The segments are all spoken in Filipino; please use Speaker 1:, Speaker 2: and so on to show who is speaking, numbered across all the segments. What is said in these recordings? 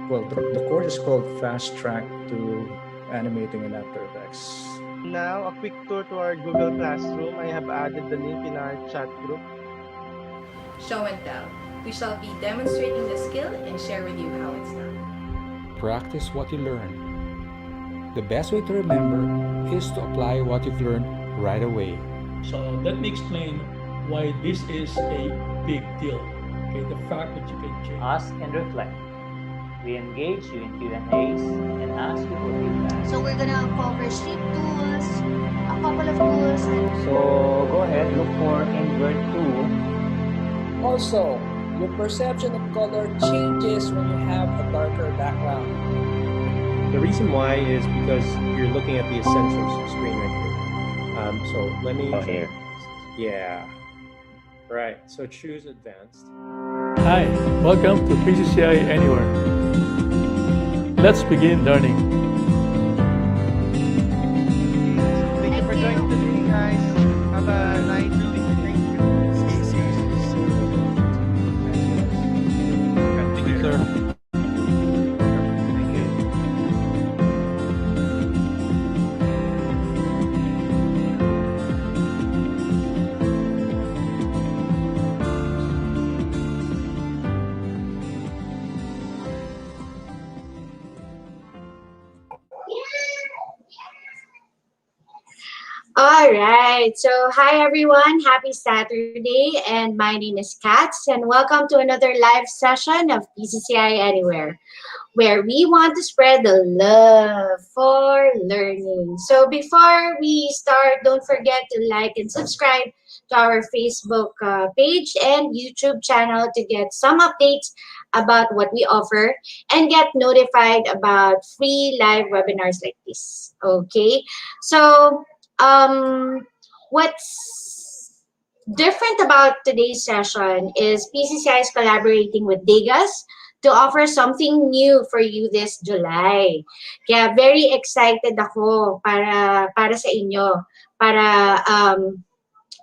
Speaker 1: Well, the course is called Fast Track to Animating in After Effects.
Speaker 2: Now, a quick tour to our Google Classroom. I have added the link in our chat group.
Speaker 3: Show and tell. We shall be demonstrating the skill and share with you how it's done.
Speaker 4: Practice what you learn. The best way to remember is to apply what you've learned right away.
Speaker 5: So let me explain why this is a big deal. Okay, the fact that you can change.
Speaker 6: Ask and reflect. We engage you in Q&As and ask you for feedback.
Speaker 7: So we're gonna cover shape tools, a couple of tools.
Speaker 6: So go ahead, look for invert tool.
Speaker 8: Also, your perception of color changes when you have a darker background.
Speaker 9: The reason why is because you're looking at the essentials screen right here. So let me.
Speaker 6: Oh, here.
Speaker 9: Yeah. Right. So choose advanced.
Speaker 5: Hi, welcome to PCCI Anywhere. Let's begin learning.
Speaker 2: Thank you for joining today, guys. Have a nice week.
Speaker 5: Thank you, sir.
Speaker 2: Thank you.
Speaker 7: All right. So, hi everyone. Happy Saturday. And my name is Katz. And welcome to another live session of PCCI Anywhere, where we want to spread the love for learning. So, before we start, don't forget to like and subscribe to our Facebook page and YouTube channel to get some updates about what we offer and get notified about free live webinars like this. Okay. So, what's different about today's session is PCCI is collaborating with DEGAS to offer something new for you this July. Kaya very excited ako para sa inyo, para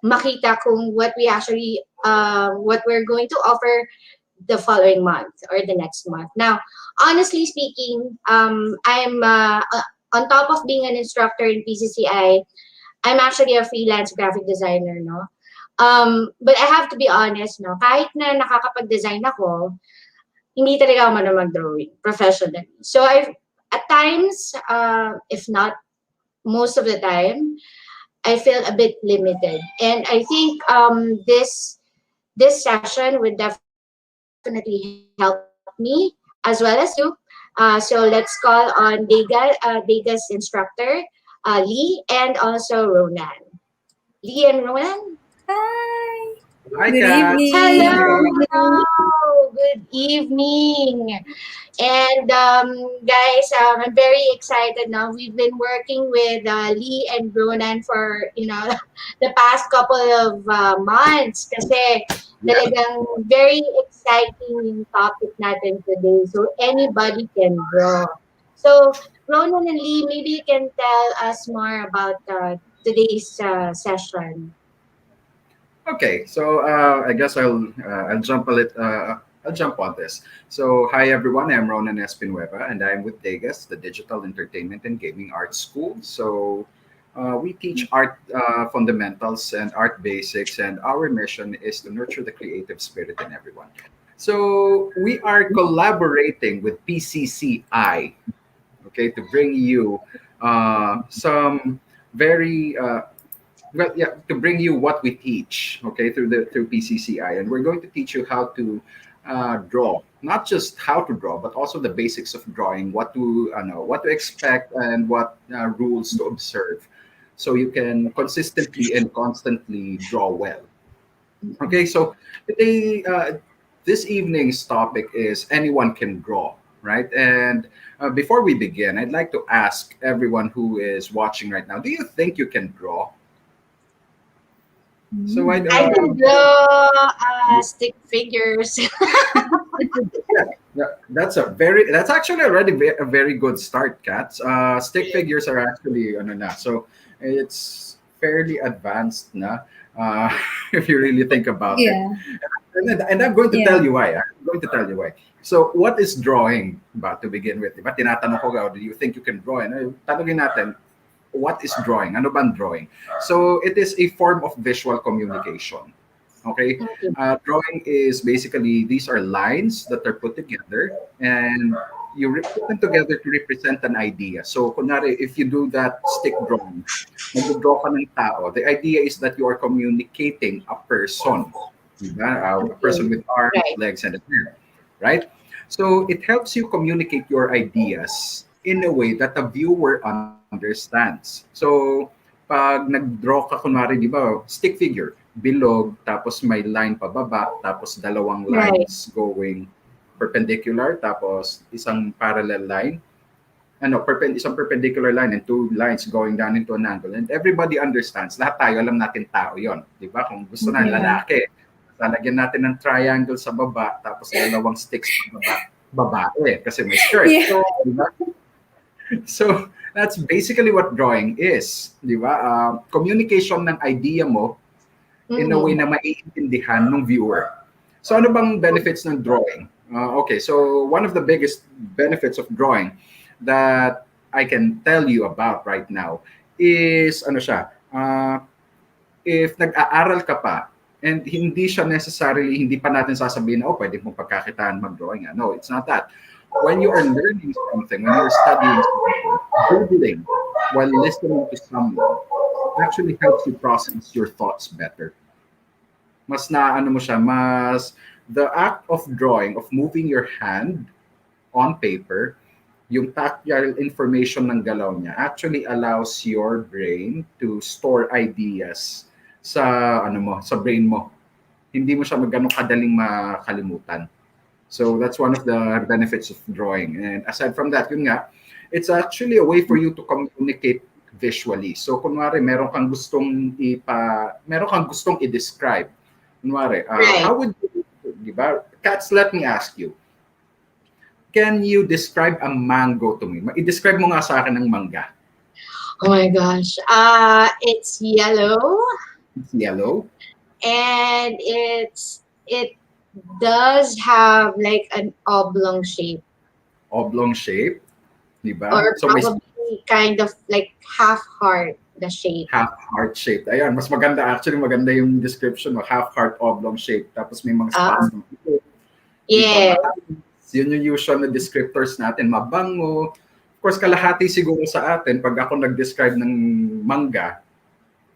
Speaker 7: makita kung what we're going to offer the following month or the next month. Now, honestly speaking, I'm on top of being an instructor in PCCI, I'm actually a freelance graphic designer, no? But I have to be honest, no? Kahit na nakakapag-design ako, hindi talaga ako marunong mag-drawing professionally. So at times, if not most of the time, I feel a bit limited. And I think this session would definitely help me as well as you. So let's call on DEGAS instructor, Lee, and also Ronan. Lee and Ronan?
Speaker 3: Hi.
Speaker 9: Hi,
Speaker 3: Good
Speaker 9: Kat.
Speaker 3: evening.
Speaker 7: Hello. Good evening. And guys, I'm very excited now. We've been working with Lee and Ronan for, the past couple of months kasi talagang very exciting yung topic natin today. So anybody can draw. So Ronan and Lee, maybe you can tell us more about today's session.
Speaker 10: Okay, so I guess I'll jump I'll jump on this. So hi everyone, I'm Ronan Espinueva, and I'm with DEGAS, the Digital Entertainment and Gaming Art School. So we teach art fundamentals and art basics, and our mission is to nurture the creative spirit in everyone. So we are collaborating with PCCI, okay, to bring you some very to bring you what we teach, okay, through PCCI, and we're going to teach you how to draw, not just how to draw, but also the basics of drawing, what to know, what to expect, and what rules to observe, so you can consistently and constantly draw well. Okay, so today, this evening's topic is anyone can draw, right? And before we begin, I'd like to ask everyone who is watching right now, do you think you can draw? So
Speaker 7: I can draw stick figures.
Speaker 10: yeah, that's actually already a very good start, Cats. Stick figures are actually so it's fairly advanced na, if you really think about it. And I'm going to
Speaker 11: Yeah.
Speaker 10: tell you why. I'm going to tell you why. So, what is drawing ba to begin with? Diba, tinatanong ko, do you think you can draw? And tanongin natin, what is drawing? Ano bang drawing? So, it is a form of visual communication. Okay? Drawing is basically, these are lines that are put together and you put them together to represent an idea. So, kunwari, if you do that stick drawing, mag-draw ka ng tao, the idea is that you are communicating a person. Diba? A person with arms,
Speaker 7: Right.
Speaker 10: legs, and a hair. Right? So, it helps you communicate your ideas in a way that the viewer understands. So, pag nag-draw ka, kunwari, di ba, stick figure, bilog, tapos may line pababa, tapos dalawang
Speaker 7: Right.
Speaker 10: lines going perpendicular, tapos isang parallel line, isang perpendicular line and two lines going down into an angle. And everybody understands. Lahat tayo, alam natin tao yon, di ba? Kung gusto na lalaki, lalagyan natin ng triangle sa baba, tapos dalawang sticks sa baba, babae, kasi may skirt.
Speaker 11: Yeah.
Speaker 10: So, di ba? So, that's basically what drawing is, di ba? Communication ng idea mo in a way na maiintindihan ng viewer. So, ano bang benefits ng drawing? Okay, so one of the biggest benefits of drawing that I can tell you about right now is, ano siya, if nag-aaral ka pa, and hindi siya necessarily, hindi pa natin sasabihin na, pwede mong pagkakitaan mag-drawing. No, it's not that. When you are learning something, when you're studying something, doodling while listening to someone actually helps you process your thoughts better. Mas the act of drawing, of moving your hand on paper, yung tactile information ng galaw niya actually allows your brain to store ideas sa sa brain mo. Hindi mo siya ganun kadaling makalimutan. So that's one of the benefits of drawing. And aside from that, yun nga, it's actually a way for you to communicate visually. So kunwari meron kang gustong i-describe. Kunwari, how would you, di ba? Cats, let me ask you. Can you describe a mango to me? I-describe mo nga sa akin ng mangga.
Speaker 7: Oh my gosh. It's yellow.
Speaker 10: It's yellow.
Speaker 7: And it does have like an oblong shape.
Speaker 10: Oblong shape, di ba?
Speaker 7: Or
Speaker 10: So may
Speaker 7: probably kind of like half heart, the shape.
Speaker 10: half heart shape. Ayan, mas maganda, actually maganda yung description mo, half heart oblong shape. Tapos may mga spots ng ito.
Speaker 7: Yeah.
Speaker 10: Yun yung usual na descriptors natin, mabango. Of course, kalahati siguro sa atin, pag ako nag-describe ng mangga,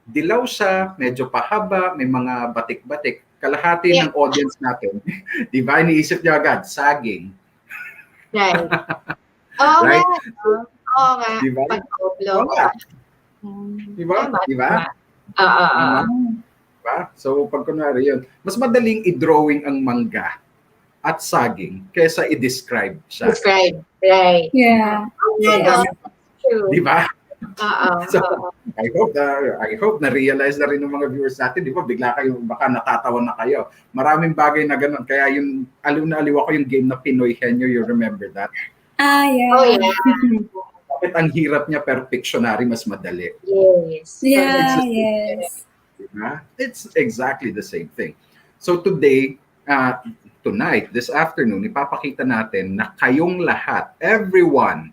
Speaker 10: dilaw siya, medyo pahaba, may mga batik-batik. Kalahati ng audience natin, di ba, iniisip niya agad, saging.
Speaker 7: Right. Oo
Speaker 10: Right?
Speaker 7: nga. Oo nga.
Speaker 10: Diba?
Speaker 7: Pag oblong.
Speaker 10: Di ba? Di ba? Diba? So, pag kunwari yun, mas madaling i-drawing ang mangga at saging kaysa i-describe siya.
Speaker 7: Describe. Right.
Speaker 11: Yeah.
Speaker 7: Yeah. True.
Speaker 10: Di ba? So,
Speaker 7: Oo.
Speaker 10: I hope na-realize na rin ng mga viewers natin, di ba? Bigla kayo, baka natatawa na kayo. Maraming bagay na ganun. Kaya yung, aliw na aliw ako yung game na Pinoy Henyo, you remember that?
Speaker 11: Yeah.
Speaker 7: Oh, yeah.
Speaker 10: Bakit ang hirap niya pero Pictionary mas madali?
Speaker 7: Yes.
Speaker 11: Yeah, yes.
Speaker 10: Diba? It's exactly the same thing. So today, tonight, this afternoon, ipapakita natin na kayong lahat, everyone,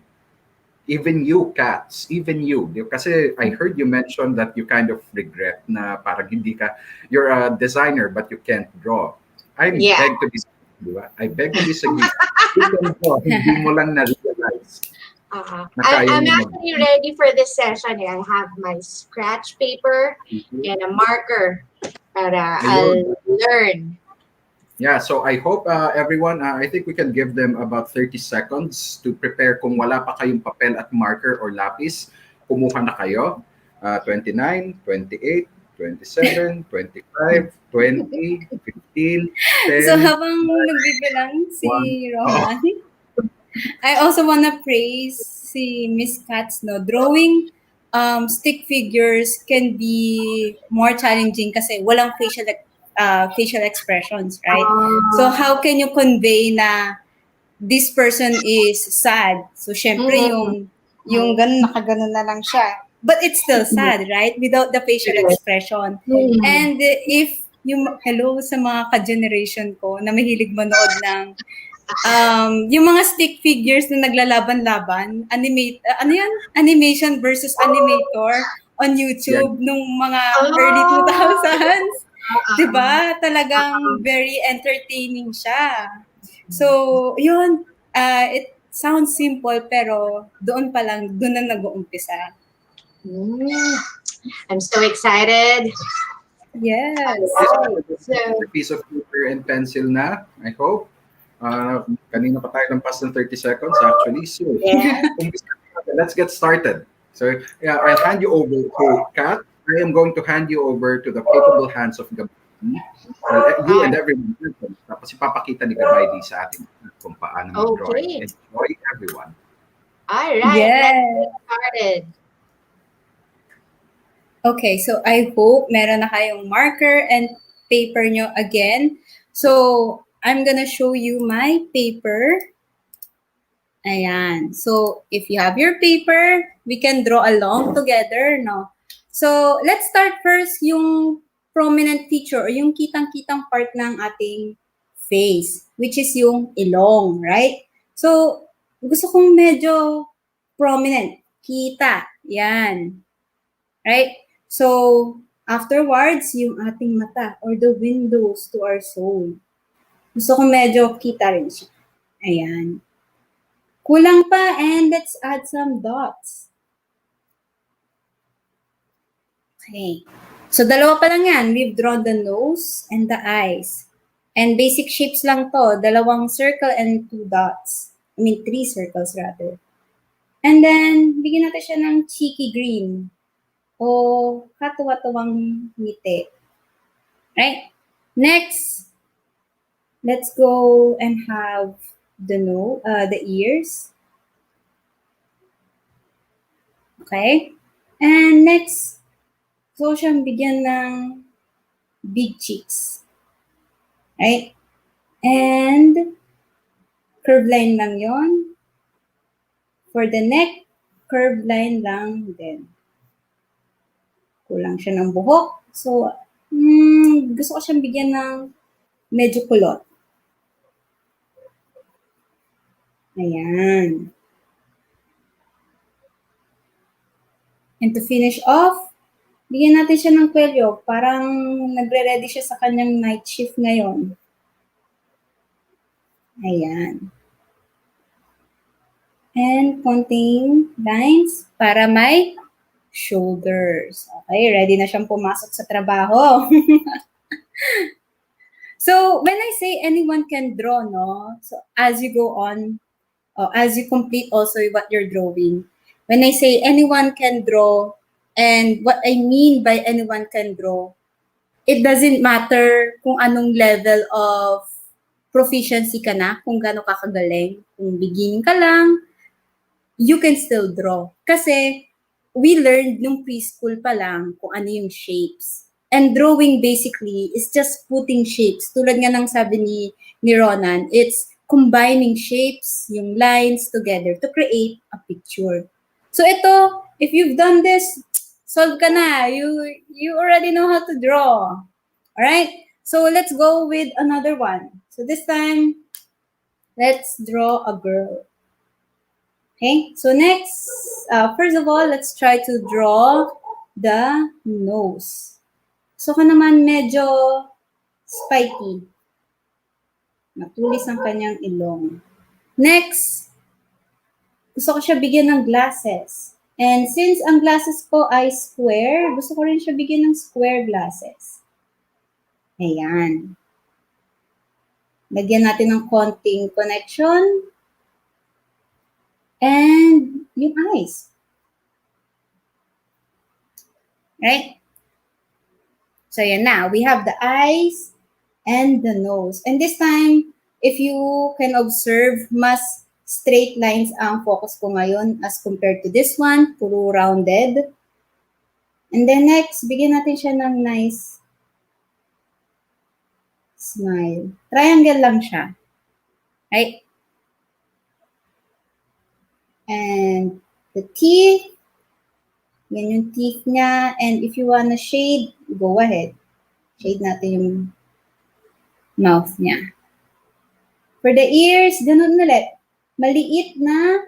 Speaker 10: even you, Cats, even you. Kasi I heard you mention that you kind of regret na parang hindi ka, you're a designer but you can't draw. I beg to be, diba? I beg to disagree. You can draw, hindi mo lang na-realize.
Speaker 7: I'm actually ready for this session. I have my scratch paper and a marker para I'll learn.
Speaker 10: Yeah, so I hope everyone, I think we can give them about 30 seconds to prepare. Kung wala pa kayong papel at marker or lapis, kumuha na kayo. 29, 28, 27, 25, 20, 15, 10.
Speaker 11: So habang nagbibilang si Rohan, I also wanna praise si Miss Katz, no? Drawing stick figures can be more challenging kasi walang facial expressions, right? So how can you convey na this person is sad? So syempre yung ganun, nakaganon na lang siya. But it's still sad, right? Without the facial expression. And if hello sa mga ka-generation ko na mahilig manood ng yung mga stick figures na naglalaban-laban, animation versus animator on YouTube nung mga early 2000s. Diba? Talagang very entertaining siya. So, yun, it sounds simple pero doon na nag-uumpisa.
Speaker 7: I'm so excited.
Speaker 11: Yes.
Speaker 10: A piece of paper and pencil na, I hope. Kanina pa tayo lampas ng 30 seconds actually. So, let's get started. So, yeah, I'll hand you over to Kat. I am going to hand you over to the capable hands of Gabay. You and everyone. Tapos ipapakita ni Gabay sa atin kung paano mag-drawing. Enjoy, everyone.
Speaker 7: All right, let's get started.
Speaker 11: Okay, so I hope meron na kayong marker and paper nyo again. So, I'm gonna show you my paper. Ayan. So, if you have your paper, we can draw along together, no? So, let's start first yung prominent feature or yung kitang-kitang part ng ating face, which is yung ilong, right? So, gusto kong medyo prominent. Kita. Yan. Right? So, afterwards, yung ating mata or the windows to our soul. Gusto ko medyo kita rin siya. Ayan. Kulang pa and let's add some dots. Okay. So, dalawa pa lang yan. We've drawn the nose and the eyes. And basic shapes lang to. Dalawang circle and 2 dots. I mean, 3 circles rather. And then, bigyan natin siya ng cheeky green. O katuwa-tuwang ngiti. Right? Next, let's go and have the ears. Okay? And next, so siyang bigyan ng big cheeks. Right? And curve line lang yon. For the neck, curve line lang din. Kulang siya ng buhok. So, gusto ko siyang bigyan ng medyo kulot. Ayan. And to finish off, bigyan natin siya ng kwelyo. Parang nagre-ready siya sa kanyang night shift ngayon. Ayan. And konting lines para may shoulders. Okay, ready na siyang pumasok sa trabaho. So, when I say anyone can draw, no? So, as you go on, as you complete also what you're drawing, when I say anyone can draw, and what I mean by anyone can draw, it doesn't matter kung anong level of proficiency ka na, kung gaano ka kagaling. Kung beginning ka lang, you can still draw. Kasi, we learned nung preschool pa lang kung ano yung shapes. And drawing basically is just putting shapes. Tulad nga ng sabi ni Ronan, it's combining shapes, yung lines together to create a picture. So ito, if you've done this, solve ka na. You already know how to draw. Alright? So let's go with another one. So this time, let's draw a girl. Okay? So next, first of all, let's try to draw the nose. So ka naman medyo spiky. Matulis ang kanyang ilong. Next, gusto ko siya bigyan ng glasses. And since ang glasses ko ay square, gusto ko rin siya bigyan ng square glasses. Ayan. Lagyan natin ng konting connection. And yung eyes. Right? So yan na. We have the eyes and the nose. And this time, if you can observe, mas straight lines ang focus ko ngayon as compared to this one, puro rounded. And then next, bigyan natin siya ng nice smile. Triangle lang siya. Right? And the teeth, yan yung teeth niya. And if you wanna shade, go ahead. Shade natin yung mouth niya. For the ears, ganun ulit. Maliit na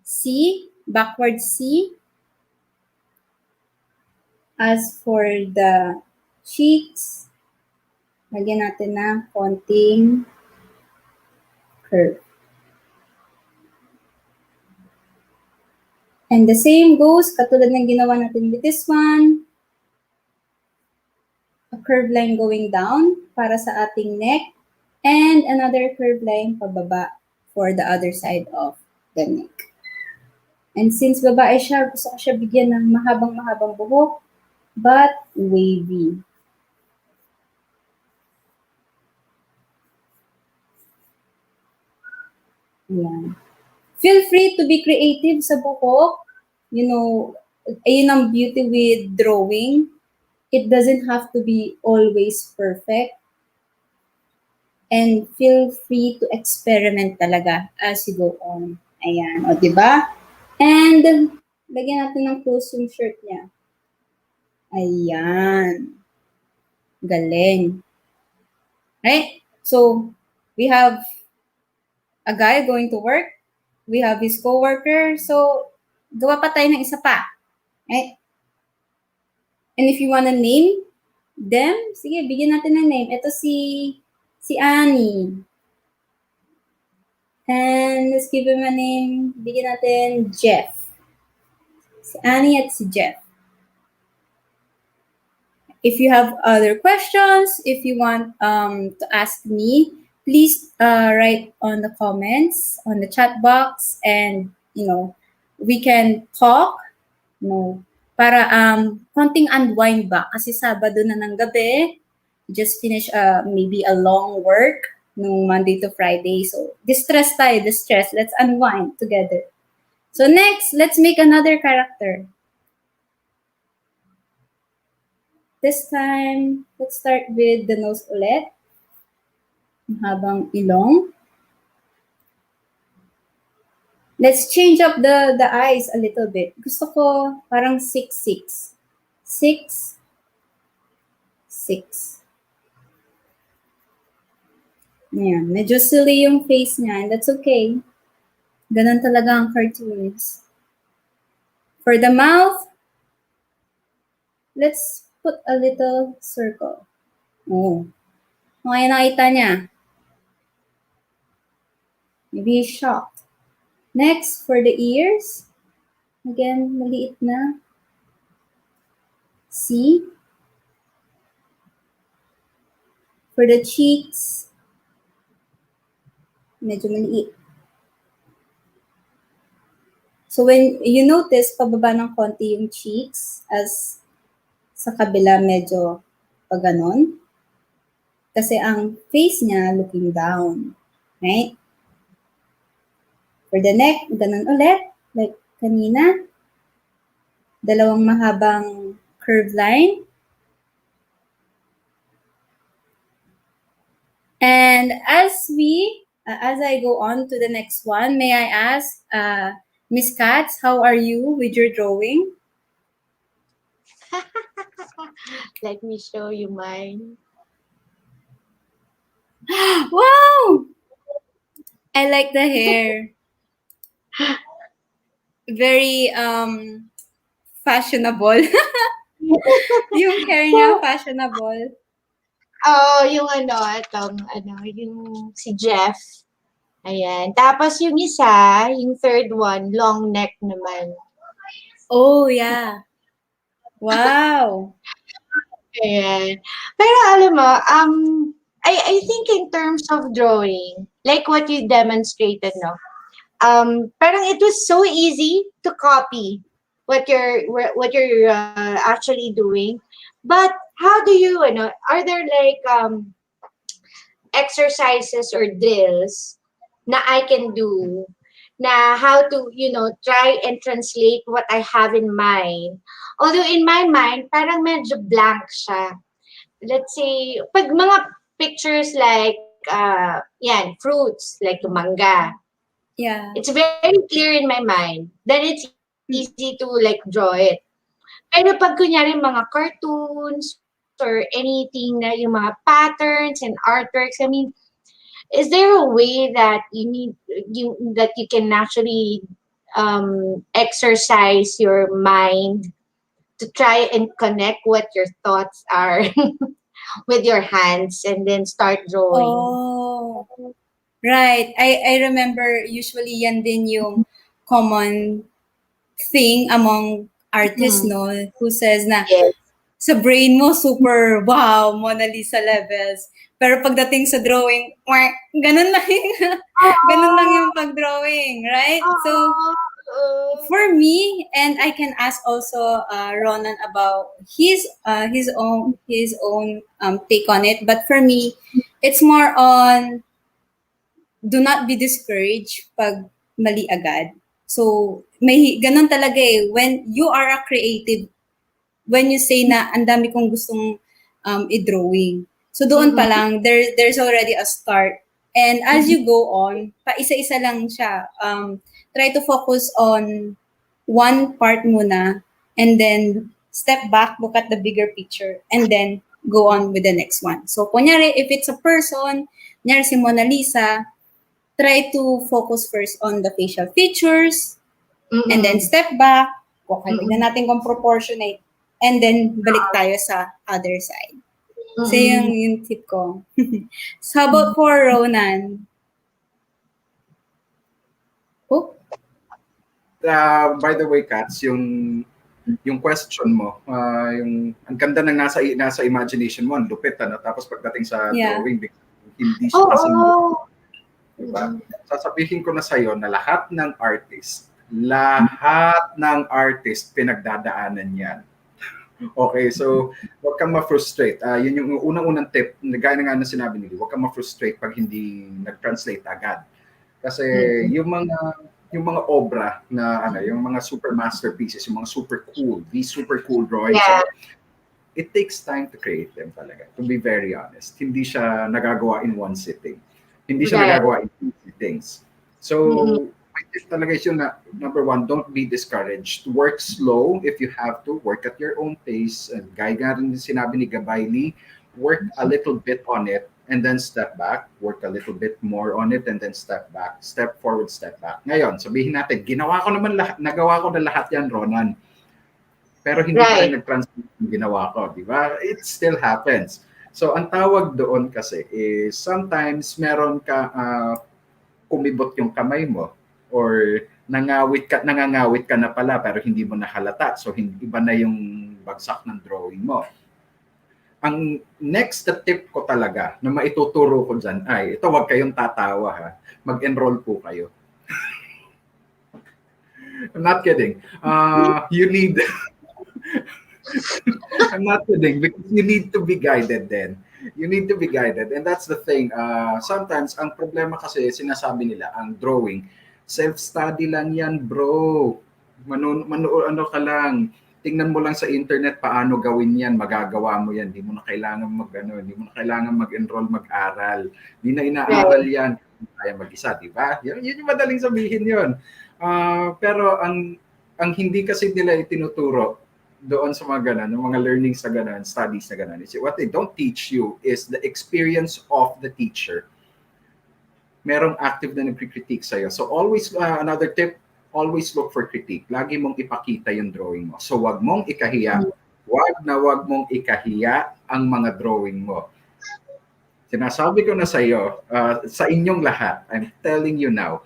Speaker 11: C, backward C. As for the cheeks, lagyan natin ng konting curve. And the same goes, katulad ng ginawa natin with this one, a curve line going down para sa ating neck, and another curve line pababa for the other side of the neck. And since babae siya, gusto ko siya bigyan ng mahabang-mahabang buhok, but wavy. Ayan. Feel free to be creative sa buhok. You know, ayun ang beauty with drawing. It doesn't have to be always perfect. And feel free to experiment talaga as you go on. Ayan, o diba? And, lagyan natin ng close yung shirt niya. Ayan. Galing. Right? So, we have a guy going to work. We have his coworker. So, gawa pa tayo ng isa pa. Right? And if you wanna name them, sige, bigyan natin ng name. Ito si Annie. And let's give him a name. Bigyan natin Jeff. Si Annie at si Jeff. If you have other questions, if you want to ask me, please write on the comments, on the chat box, and, you know, we can talk, you know, para konting unwind ba. Kasi Sabado na ng gabi, just finish maybe a long work no Monday to Friday. So, distress. Let's unwind together. So next, let's make another character. This time, let's start with the nose ulit. Habang ilong. Let's change up the eyes a little bit. Gusto ko parang 6-6. 6, 6. Ayan, medyo silly yung face niya, and that's okay. Ganun talaga ang cartoons. For the mouth, let's put a little circle. Oh. Okay, nakita niya. Maybe he's shocked. Next, for the ears, again, maliit na C. For the cheeks, medyo maliit. So when you notice, pababa ng konti yung cheeks, as sa kabila medyo paganon. Kasi ang face niya looking down. Right? For the neck, ganun ulit. Like kanina. Dalawang mahabang curved line. And as I go on to the next one, may I ask, Miss Katz, how are you with your drawing?
Speaker 7: Let me show you mine.
Speaker 11: Wow! I like the hair. Very fashionable. Yung hair niya fashionable.
Speaker 7: Oh, yung yung si Jeff. Ayan. Tapos yung isa, yung third one, long neck naman.
Speaker 11: Oh, yeah. Wow.
Speaker 7: Ayan. Pero alam mo, I think in terms of drawing, like what you demonstrated, no? Parang it was so easy to copy what you're actually doing. But how do you, are there like exercises or drills na I can do na how to, try and translate what I have in mind? Although in my mind, parang medyo blank siya. Let's say, pag mga pictures like, fruits, like mangga.
Speaker 11: Yeah.
Speaker 7: It's very clear in my mind. Then it's easy to like draw it. Pero pag kunyari mga cartoons or anything na yung mga patterns and artworks? I mean, is there a way that you can actually exercise your mind to try and connect what your thoughts are with your hands and then start drawing?
Speaker 11: Oh, right. I remember usually yan din yung common thing among artists,
Speaker 7: Mm.
Speaker 11: no? Who says na,
Speaker 7: Yes.
Speaker 11: sa brain mo, super, wow, Mona Lisa levels. Pero pagdating sa drawing, wah, ganun lang yung, ganun lang yung pag-drawing, right? So, for me, and I can ask also Ronan about his own take on it. But for me, it's more on do not be discouraged pag mali agad. So may ganun talaga eh. When you are a creative, when you say na ang dami kong gustong i-drawing. So doon pa lang there's already a start. And as you go on, pa isa-isa lang siya. Try to focus on one part muna and then step back, look at the bigger picture, and then go on with the next one. So, kunyari, if it's a person, kunyari si Mona Lisa, try to focus first on the facial features, and then step back, okay, tignan natin kung proportionate, and then balik tayo sa other side. So, yung tip ko. So, how about for Ronan? Oh?
Speaker 10: By the way, Katz, yung question mo, yung ang ganda ng nasa imagination mo, ang lupit, ano? Tapos pagdating sa drawing, hindi siya kasing diba? Sasabihin ko na sa'yo na lahat ng artist pinagdadaanan yan. Okay, so huwag kang ma-frustrate. Yun yung unang-unang tip, gaya na nga na sinabi nila, huwag kang ma-frustrate pag hindi nag-translate agad. Kasi yung mga obra na yung mga super masterpieces, yung mga super cool, these super cool drawings, it takes time to create them talaga, to be very honest. Hindi siya nagagawa in one sitting. Hindi siya nagagawa in two sittings. So, my tip talaga is yun na, number one, don't be discouraged. Work slow if you have to. Work at your own pace. And gaya rin sinabi ni Gabayli, work a little bit on it and then step back. Work a little bit more on it and then step back. Step forward, step back. Ngayon, sabihin natin, nagawa ko na lahat yan, Ronan. Pero hindi pa rin nag-translate yung ginawa ko, di ba? It still happens. So, ang tawag doon kasi is sometimes meron ka kumibot yung kamay mo or nangangawit ka na pala pero hindi mo nahalata. So, iba na yung bagsak ng drawing mo. Ang next tip ko talaga na maituturo ko dyan ay, ito wag kayong tatawa ha, mag-enroll po kayo. I'm not kidding. You need... I'm not kidding because you need to be guided then. You need to be guided. And that's the thing. Sometimes, ang problema kasi, sinasabi nila, ang drawing, self-study lang yan, bro. Ano ka lang. Tingnan mo lang sa internet paano gawin yan. Magagawa mo yan. Hindi mo na kailangan mag-enroll, mag-aral. Hindi na inaaral yan. Kaya mag-isa, di ba? Yun yung madaling sabihin yun. Pero ang hindi kasi nila itinuturo doon sa mga ganon, ng mga learnings na ganon, studies na ganon, is what they don't teach you is the experience of the teacher. Merong active na nagkritik sa'yo. So always, another tip, always look for critique. Lagi mong ipakita yung drawing mo. So wag mong ikahiya. Wag mong ikahiya ang mga drawing mo. Sinasabi ko na sa'yo, sa inyong lahat, I'm telling you now,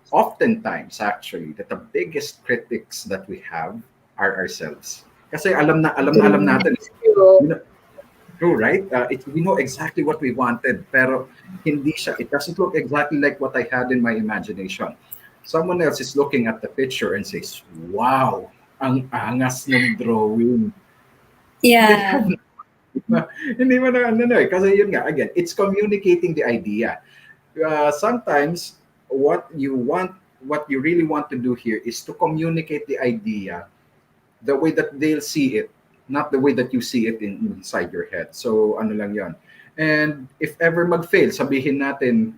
Speaker 10: oftentimes actually that the biggest critics that we have are ourselves. Kasi alam natin. True, right? We know exactly what we wanted, pero it doesn't look exactly like what I had in my imagination. Someone else is looking at the picture and says, wow, ang angas ng drawing.
Speaker 11: Yeah.
Speaker 10: Hindi mo na kasi yun nga, again, it's communicating the idea. Sometimes what you really want to do here is to communicate the idea the way that they'll see it, not the way that you see it inside your head. So ano lang yon. And if ever mag-fail, sabihin natin,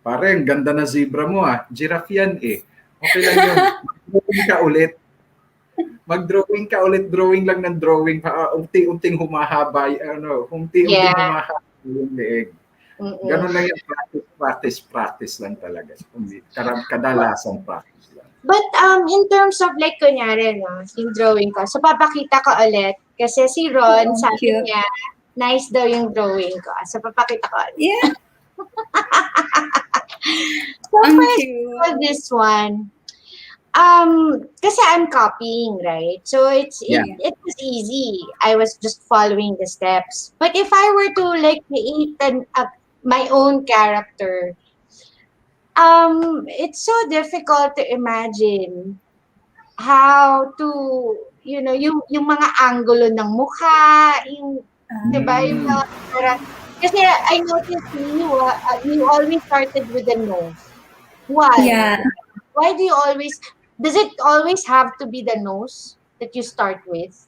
Speaker 10: pare, ang ganda na zebra mo giraffe yan eh. Okay lang yun. Mag-drawing ka ulit. Mag-drawing ka ulit, drawing lang ng drawing, unti-unting humahaba, unti-unting
Speaker 7: Yeah.
Speaker 10: humahaba yung leeg.
Speaker 7: Mm-mm.
Speaker 10: Ganun lang yung practice lang talaga. Kadalasan practice lang.
Speaker 7: But in terms of like, kunyari, no, yung drawing ko, so papakita ko ulit. Kasi si Ron,
Speaker 11: Oh,
Speaker 7: sabi
Speaker 11: cute.
Speaker 7: niya, nice daw yung drawing ko. So papakita ko ulit.
Speaker 11: Yeah.
Speaker 7: So
Speaker 11: Ang
Speaker 7: first
Speaker 11: cute.
Speaker 7: for this one, kasi I'm copying, right? So it was easy. I was just following the steps. But if I were to like create my own character, it's so difficult to imagine how to, yung mga angulo ng mukha, yung, diba, yung mga parang, kasi I noticed you always started with the nose. Why?
Speaker 11: Yeah.
Speaker 7: Why do you always, does it always have to be the nose that you start with?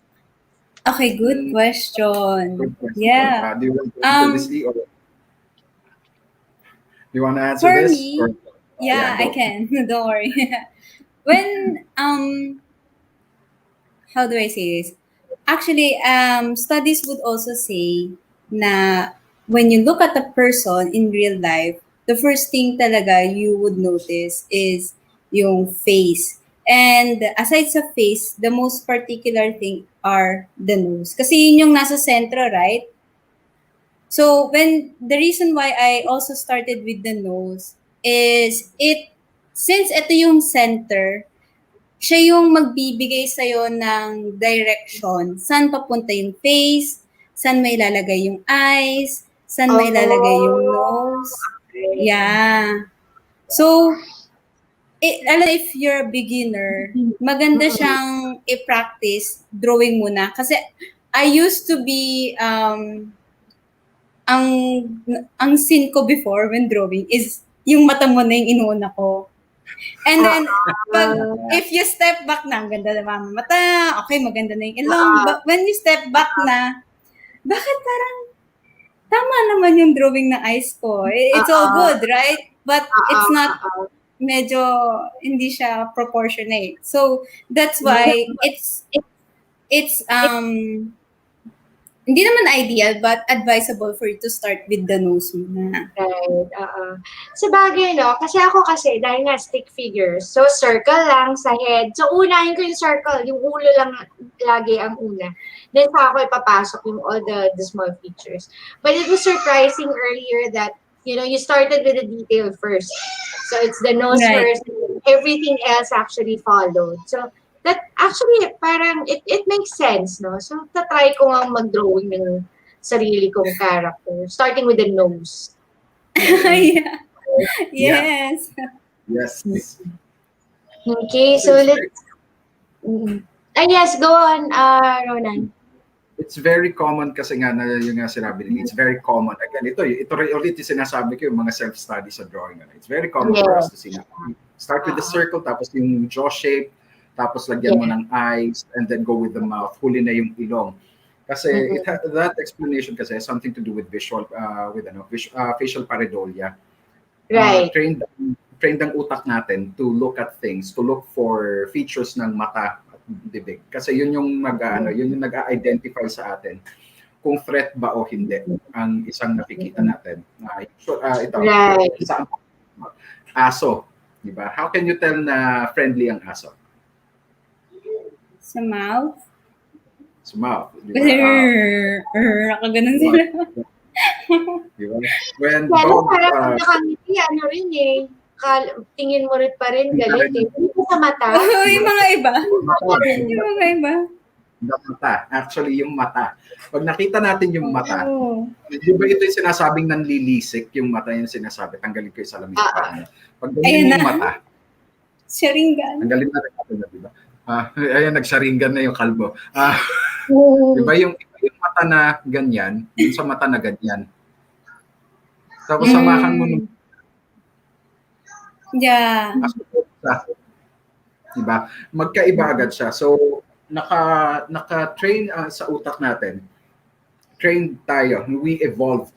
Speaker 11: Okay, good question.
Speaker 10: Good question.
Speaker 11: Yeah.
Speaker 10: Do you want to answer this, Lee, or you want to answer
Speaker 11: For
Speaker 10: this?
Speaker 11: me,
Speaker 10: Or-
Speaker 11: yeah, I
Speaker 10: go.
Speaker 11: can. Don't worry. When how do I say this? Actually, studies would also say na when you look at a person in real life, the first thing talaga you would notice is yung face. And aside sa face, the most particular thing are the nose. Kasi yun yung nasa sentro, right? So the reason why I also started with the nose is since ito yung center, siya yung magbibigay sa'yo ng direction. Saan papunta yung face? Saan may ilalagay yung eyes? Saan may ilalagay yung nose? Yeah. So, alam if you're a beginner, maganda siyang i-practice drawing muna. Kasi I used to be, ang scene ko before when drawing is yung mata mo na yung inuuna ko. And then, if you step back na, ang ganda na mga mata, okay, maganda na yung ilong. But when you step back na, bakit parang tama naman yung drawing ng eyes ko? It's all good, right? But it's not, medyo hindi siya proportionate. So, that's why it's hindi naman ideal, but advisable for you to start with the nose muna.
Speaker 7: Right, Sabagay, no? Kasi dahil nga stick figures, so circle lang sa head. So, unahin ko yung circle, yung ulo lang lagi ang una. Then, sa ako ipapasok yung all the small features. But it was surprising earlier that, you started with the detail first. So, it's the nose first, everything else actually followed. So, that actually, parang, it makes sense, no? So, tatry ko nga mag-drawing ng sarili kong character, starting with the nose.
Speaker 11: Yeah. Yes.
Speaker 10: Yes.
Speaker 7: Okay, so let's... yes, go on, Ronan.
Speaker 10: It's very common kasi nga, yung nga sinabi nila, it's very common. Again, ito ulit yung sinasabi ko, yung mga self-study sa drawing. It's very common for us to see. Start with the circle, tapos yung jaw shape, tapos lagyan mo ng eyes, and then go with the mouth. Huli na yung ilong. Kasi that explanation kasi has something to do with facial pareidolia.
Speaker 7: Right.
Speaker 10: Trained ang utak natin to look at things, to look for features ng mata at bibig. Kasi yun yung nag-identify sa atin kung threat ba o hindi ang isang nakikita natin. Isang aso, di ba? How can you tell na friendly ang aso?
Speaker 11: Sa mouth?
Speaker 10: Sa mouth.
Speaker 11: Nakaganon sila.
Speaker 10: Diba? When
Speaker 7: parang nakangiti, rin eh. Tingin mo rin pa rin galit eh. Dito sa mata.
Speaker 11: Yung mga iba. Yung mga iba.
Speaker 10: The mata. Actually, yung mata. Pag nakita natin yung mata, di ba ito yung sinasabing nanlilisik, yung mata yung sinasabi, tanggalin ko yung salamin sa kanya. Pag ganyan yung mata,
Speaker 11: sharingan.
Speaker 10: tanggalin na rin natin na, di ba? Ayan, nagsaringan na yung kalbo. Diba yung mata na ganyan, yung sa mata na ganyan. Tapos samahan mo nung diba? Magkaiba agad siya. So, naka-train sa utak natin. Trained tayo. We evolved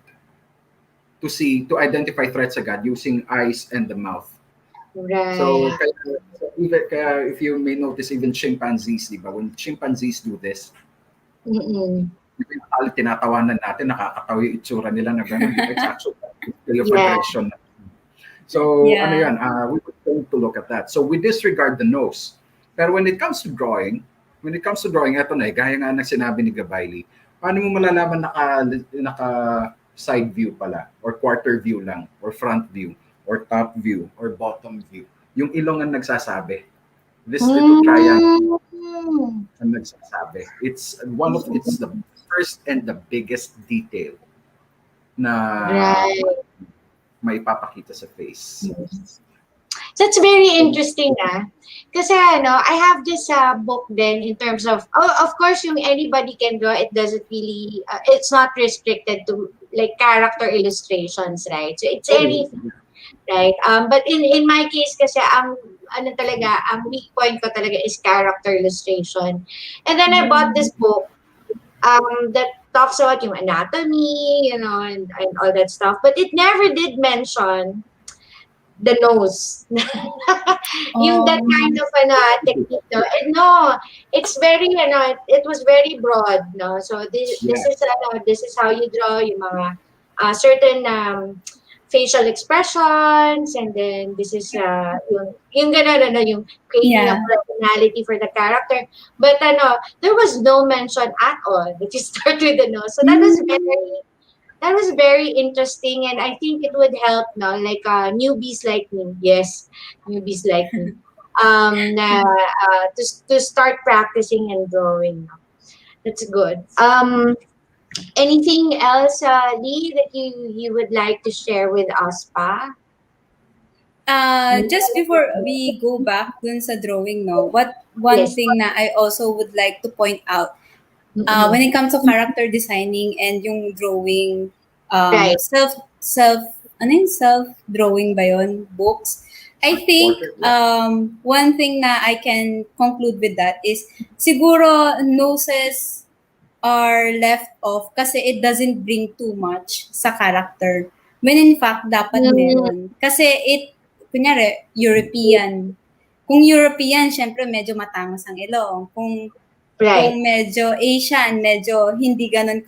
Speaker 10: to identify threats agad using eyes and the mouth. So,
Speaker 7: Right.
Speaker 10: kaya if you may notice, even chimpanzees, di ba? When chimpanzees do this,
Speaker 7: Mm-mm.
Speaker 10: tinatawanan natin, nakakatawa yung itsura nila na gano'n, di ba? It's actually a display of
Speaker 7: Yeah.
Speaker 10: aggression. So, ano
Speaker 11: Yeah.
Speaker 10: yan, we would tend to look at that. So, we disregard the nose. Pero when it comes to drawing, eto na gaya nga ng sinabi ni Gabayli, paano mo malalaman naka side view pala, or quarter view lang, or front view, or top view, or bottom view? Yung ilong ang nagsasabi. This little triangle ang nagsasabi. It's the first and the biggest detail na
Speaker 7: Right.
Speaker 10: maipapakita sa face.
Speaker 7: That's very interesting, Kasi I have this book then in terms of, of course, yung anybody can draw. It doesn't really, it's not restricted to like character illustrations, right? So it's anything, right? But in my case, kasi ang weak point ko talaga is character illustration. And then I bought this book that talks about yung anatomy, and all that stuff. But it never did mention the nose. Yung that kind of technique, no? And no, it's very, it was very broad, no? So this is how you draw yung mga certain facial expressions, and then this is yung gano'n, yung creating a personality for the character. But there was no mention at all that you start with the nose. So that was very interesting, and I think it would help like newbies like me. Yes, newbies like me. To start practicing and drawing. That's good. Anything else, Lee, that you would like to share with us, pa?
Speaker 11: Just before we go back dun sa drawing, one
Speaker 7: Yes.
Speaker 11: thing na I also would like to point out, when it comes to character designing and yung drawing,
Speaker 7: Right.
Speaker 11: self drawing ba yun? Books. I think one thing na I can conclude with that is siguro noses are left off kasi it doesn't bring too much sa character. When in fact, dapat meron. Kasi kunyari, European. Kung European, syempre medyo matangos ang ilong. Kung medyo Asian, medyo hindi ganun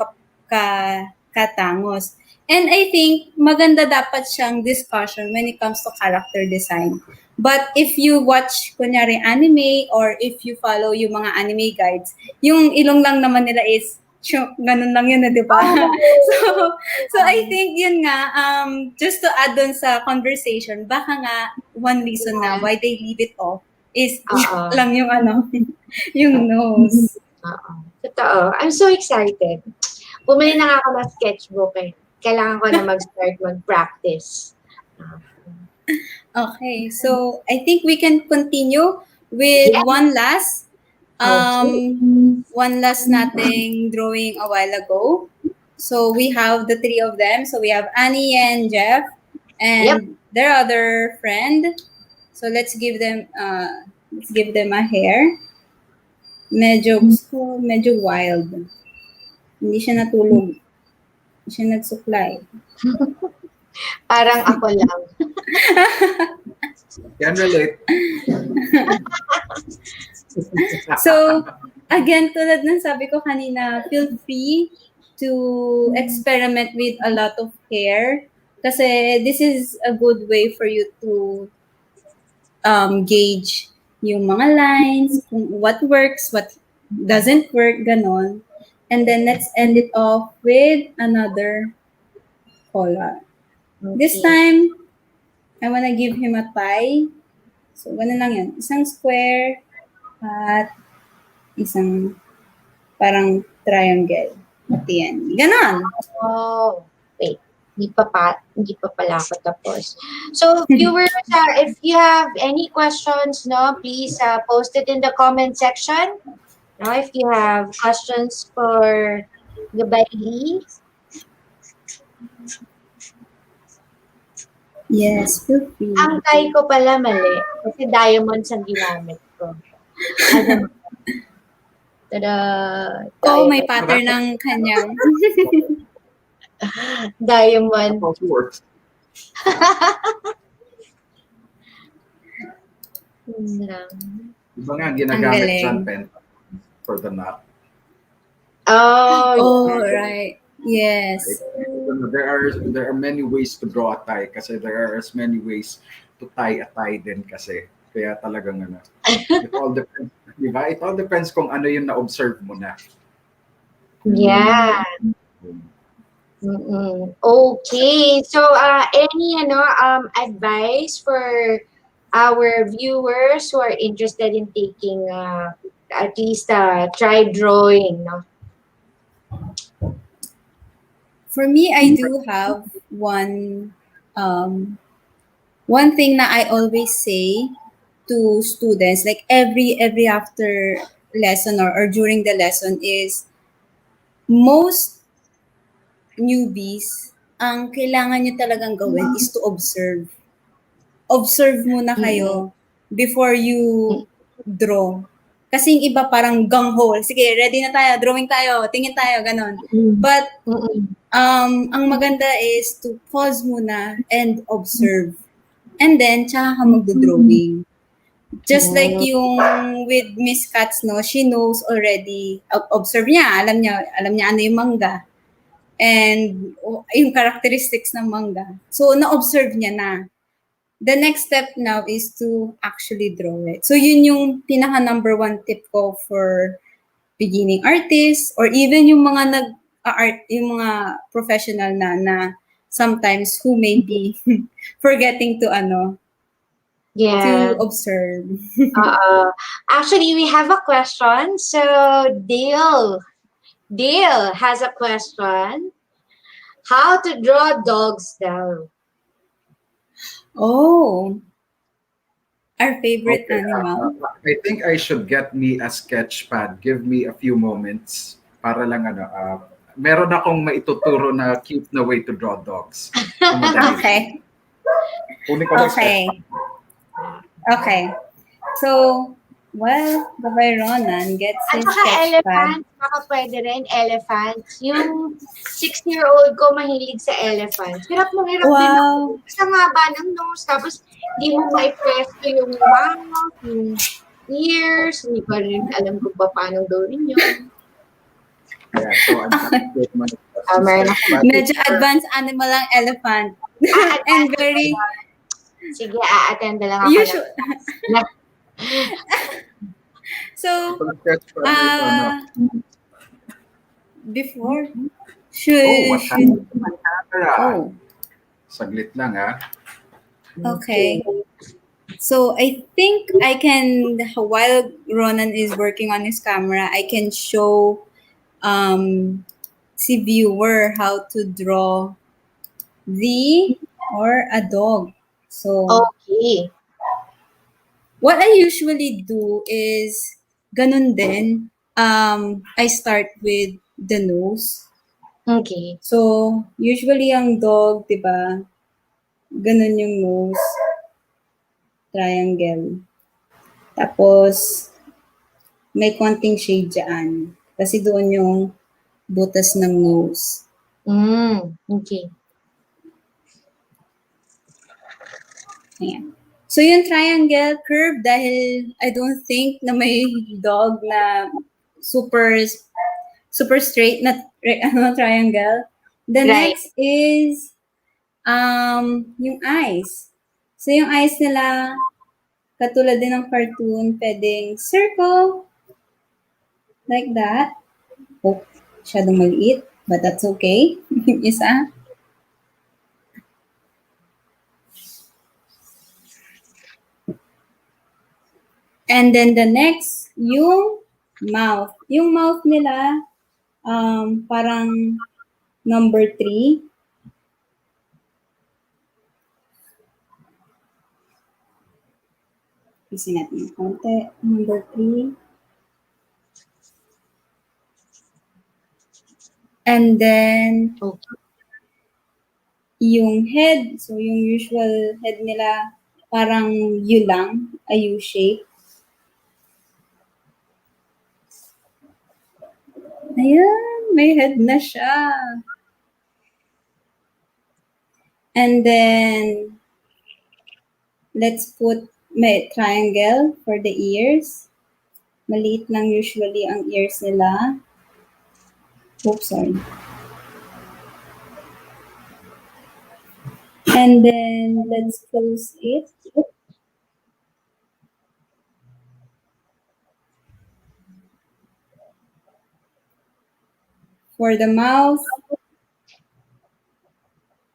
Speaker 11: katangos. And I think maganda dapat siyang discussion when it comes to character design. But if you watch, kunyari, anime, or if you follow yung mga anime guides, yung ilong lang naman nila is, ganun lang yun, di ba? So I think yun nga, just to add on sa conversation, baka nga one reason na why they leave it off is lang yung yung nose.
Speaker 7: Totoo. I'm so excited. Bumili na nga ako ng sketchbook Kailangan ko na mag-start mag-practice.
Speaker 11: Okay, so I think we can continue with one last nating drawing a while ago. So we have the three of them. So we have Annie and Jeff and their other friend. So let's give them a hair. Medyo wild. Hindi siya natulog. Hindi siya nagsuklay.
Speaker 7: Parang ako lang.
Speaker 10: Can relate.
Speaker 11: So, again, tulad ng sabi ko kanina, feel free to experiment with a lot of hair kasi this is a good way for you to gauge yung mga lines, what works, what doesn't work, ganon. And then let's end it off with another color. This time, I wanna give him a tie. So, ganun lang yan. Isang square at isang parang triangle at the end. Ganon.
Speaker 7: Oh, wait. Hindi pa pala ako tapos. So, viewers, if you have any questions, please post it in the comment section. If you have questions for Gabayli.
Speaker 11: Yes, feel free.
Speaker 7: Ang tie ko pala mali. Kasi diamonds ang ginamit ko. Tada!
Speaker 11: Oh, may pattern ng kanyang.
Speaker 7: Diamond.
Speaker 10: Diba nga,
Speaker 11: Ang
Speaker 10: ginagamit
Speaker 11: galing.
Speaker 10: dyan, pen for the knot.
Speaker 7: Oh,
Speaker 11: Oh,
Speaker 7: yeah.
Speaker 11: right. Yes.
Speaker 10: Right? There are many ways to draw a tie kasi there are as many ways to tie a tie din kasi. Kaya talagang ano. It all depends, di ba? It all depends kung ano yung na-observe mo na.
Speaker 7: Yeah. Okay. So, any advice for our viewers who are interested in taking at least try drawing, no?
Speaker 11: For me, I do have one thing that I always say to students, like every after lesson or during the lesson is most newbies, ang kailangan nyo talagang gawin is to observe. Observe muna kayo before you draw. Kasi yung iba parang gung-ho. Sige, ready na tayo, drawing tayo, tingin tayo, ganon. But ang maganda is to pause muna and observe. And then, tsaka ka magdo-drawing. Just like yung with Miss Katz, no, she knows already, observe niya, alam niya ano yung manga. And yung characteristics ng manga. So, na-observe niya na. The next step now is to actually draw it. So, yun yung pinaka number one tip ko for beginning artists or even yung mga art, yung mga professional na sometimes who may be forgetting to to observe.
Speaker 7: Actually, we have a question. So, Dale has a question. How to draw dogs daw?
Speaker 11: Oh, our favorite animal.
Speaker 10: I think I should get me a sketch pad. Give me a few moments para lang meron akong maituturo na cute na way to draw dogs.
Speaker 11: Okay. Okay. So, well, Babay Ronan gets his sketch pad.
Speaker 7: Baka pwede rin, elephants. Yung 6-year-old ko mahilig sa elephants. Hirap din ako. Sa haba ng nose, tapos hindi mo ma-presto yung mouth, yung ears, hindi pa rin alam ko pa paano gawin yun.
Speaker 10: Yeah, so
Speaker 11: medyo advanced animal ang elephant. And very...
Speaker 7: Sige, a-attend lang ako.
Speaker 11: So, before, should...
Speaker 10: Saglit lang,
Speaker 11: Okay. So, I think I can, while Ronan is working on his camera, I can show si viewer how to draw a dog. So,
Speaker 7: okay.
Speaker 11: What I usually do is ganun din. I start with the nose.
Speaker 7: Okay.
Speaker 11: So, usually ang dog, diba, ganun yung nose. Triangle. Tapos, may konting shade dyan. Kasi doon yung butas ng nose.
Speaker 7: Okay.
Speaker 11: Ayan. So, yung triangle curve, dahil I don't think na may dog na super straight na triangle. The next is yung eyes. So, yung eyes nila, katulad din ng cartoon, pwedeng circle, like that. Oh, masyadong maliit, but that's okay. Isa. And then the next, yung mouth. Yung mouth nila, parang number 3. Isin natin yung konti. Number 3. And then, yung head. So, yung usual head nila, parang U lang, a U shape. Ayan, may head na siya. And then, let's put may triangle for the ears. Maliit lang usually ang ears nila. Oops, sorry. And then let's close it. For the mouth,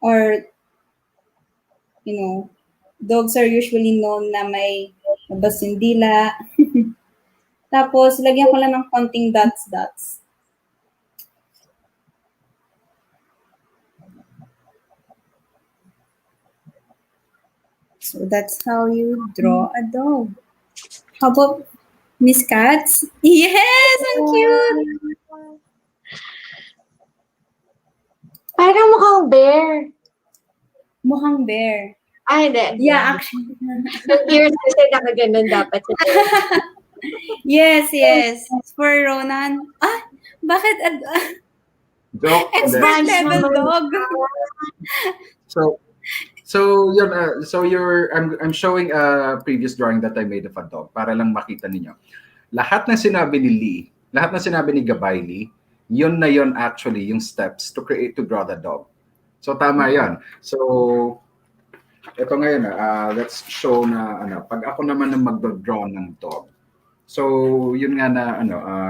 Speaker 11: or dogs are usually known na may labas yung dila. Tapos, lagyan ko lang ng konting dots. So, that's how you draw a dog. How about Miss Katz? Yes! Ang cute!
Speaker 7: Parang mukhang bear.
Speaker 11: Mukhang bear.
Speaker 7: Ay, hindi.
Speaker 11: Yeah, actually.
Speaker 7: Yung ears kasi nakaganon dapat.
Speaker 11: Yes. For Ronan. Bakit?
Speaker 10: Joke.
Speaker 11: Expert level dog.
Speaker 10: So yun, I'm showing a previous drawing that I made of a dog para lang makita ninyo. Lahat ng sinabi ni Lee, lahat ng sinabi ni Gabay Lee, yun na yun actually yung steps to draw the dog. So tama yan. So ito ngayon let's show na pag ako naman ang magdo-draw ng dog. So yun nga na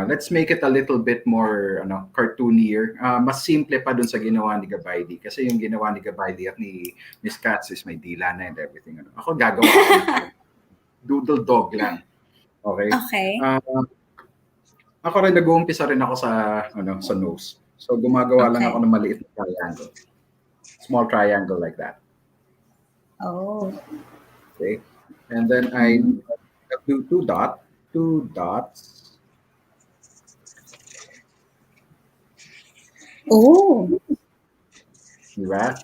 Speaker 10: let's make it a little bit more cartoonier. Mas simple pa dun sa ginawa ni Gabaydi kasi yung ginawa ni Gabaydi at ni Miss Katz is may dila na and everything. Ako gagawa ko ng doodle dog lang. Okay?
Speaker 11: Okay.
Speaker 10: Ako rin nag-uumpisa rin ako sa nose. So gumagawa lang ako ng maliit na triangle. Small triangle like that.
Speaker 11: Oh.
Speaker 10: Okay. And then I do two dots.
Speaker 11: Oh.
Speaker 10: Right?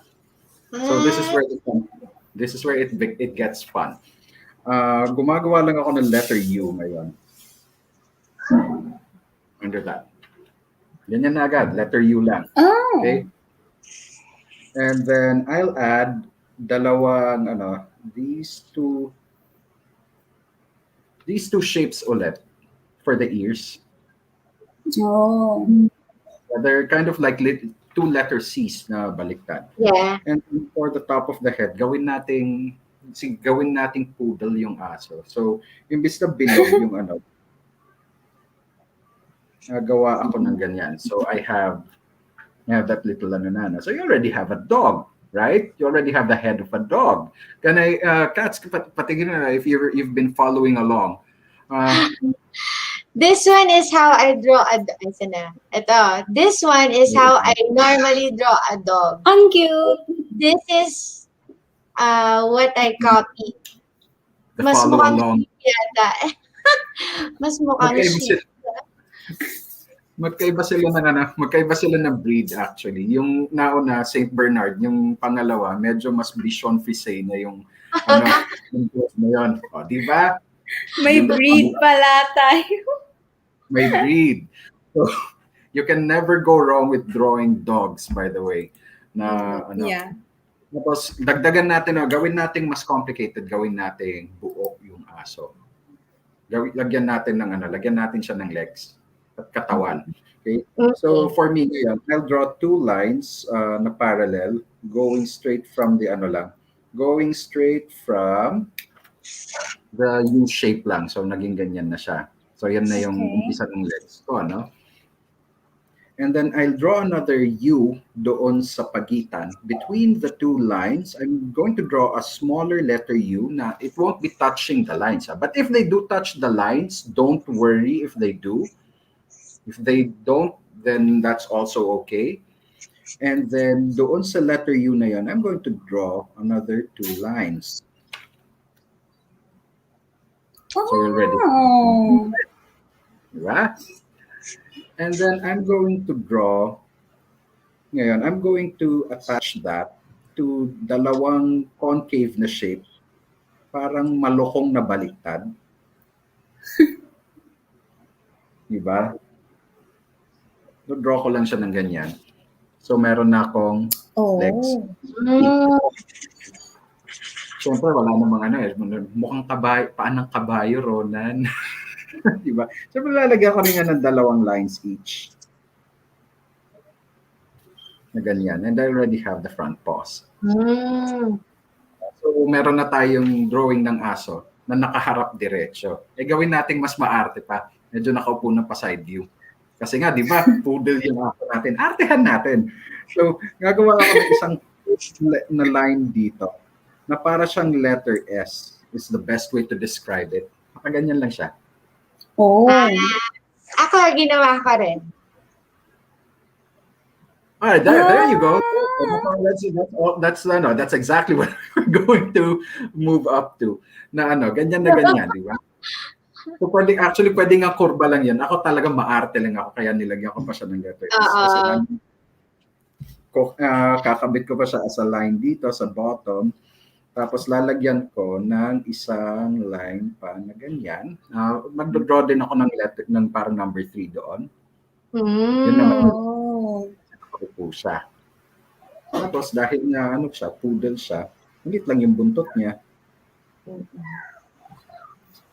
Speaker 10: So this is where it gets fun. Gumagawa lang ako ng letter U ngayon. Under that. Ganyan na agad, letter U lang.
Speaker 11: Oh.
Speaker 10: Okay? And then I'll add dalawang these two shapes ulit for the ears.
Speaker 11: Oh.
Speaker 10: They're kind of like two letter C's na baliktad.
Speaker 7: Yeah.
Speaker 10: And for the top of the head, gawin nating poodle yung aso. So, imbis na bilog yung gawa ako ng ganyan. So, I have that little So, you already have a dog, right? You already have the head of a dog. Can I, Katz, patingin na if you've been following along.
Speaker 7: This one is how I draw a dog. This one is how I normally draw a dog.
Speaker 11: Ang cute.
Speaker 7: This is what I copy.
Speaker 10: The follow along.
Speaker 7: Yata. Mas mukhang sheep.
Speaker 10: Magkaiba sila ng breed actually. Yung nauna Saint Bernard, yung pangalawa medyo mas Bichon Frise na yung na yun. O, di ba?
Speaker 11: May breed pala tayo.
Speaker 10: May breed. So, you can never go wrong with drawing dogs, by the way.
Speaker 11: Yeah.
Speaker 10: Tapos dagdagan natin, gawin nating mas complicated, gawin nating buo yung aso. Lagyan natin siya ng legs at katawan. Okay? So for me ngayon, I'll draw two lines na parallel going straight from the going straight from the U shape lang. So naging ganyan na siya. So yan na yung umpisa ng legs ko, And then I'll draw another U doon sa pagitan. Between the two lines, I'm going to draw a smaller letter U. Now, it won't be touching the lines. But if they do touch the lines, don't worry if they do. If they don't, then that's also okay. And then doon sa letter U na yan, I'm going to draw another two lines. So you're ready. Right? And then I'm going to draw, ngayon, I'm going to attach that to dalawang concave na shape, parang malukong na baliktad. Diba? So, draw ko lang siya ng ganyan. So, meron na akong legs. Siyempre, wala namang ano eh. Mukhang kabayo, paan ng kabayo, Ronan. Diba? Siyempre, lalagyan ko rin nga ng 2 lines each. Na ganyan. And I already have the front paws. So, meron na tayong drawing ng aso na nakaharap diretso. Eh, gawin nating mas maarte pa. Medyo nakaupo na pa side view. Kasi nga, di ba, poodle yung aso natin. Artehan natin. So, gagawa ako ng isang na line dito na para siyang letter S is the best way to describe it. Ganyan lang siya.
Speaker 11: Oh.
Speaker 7: Ako, ginawa ko rin.
Speaker 10: All right, there you go. That's exactly what we're going to move up to. Na ganyan na ganyan, di ba? So pwede nga kurba lang yan. Ako talaga maarte lang ako, kaya nilagyan ko pa siya ng letter S. Kasi kakabit ko pa siya as a line dito sa bottom. Tapos lalagyan ko ng isang line pa na ganyan. Mag-draw din ako ng letter ng parang number 3 doon. Yun naman. Po siya. Tapos dahil na siya, poodle siya, ulit lang yung buntot niya.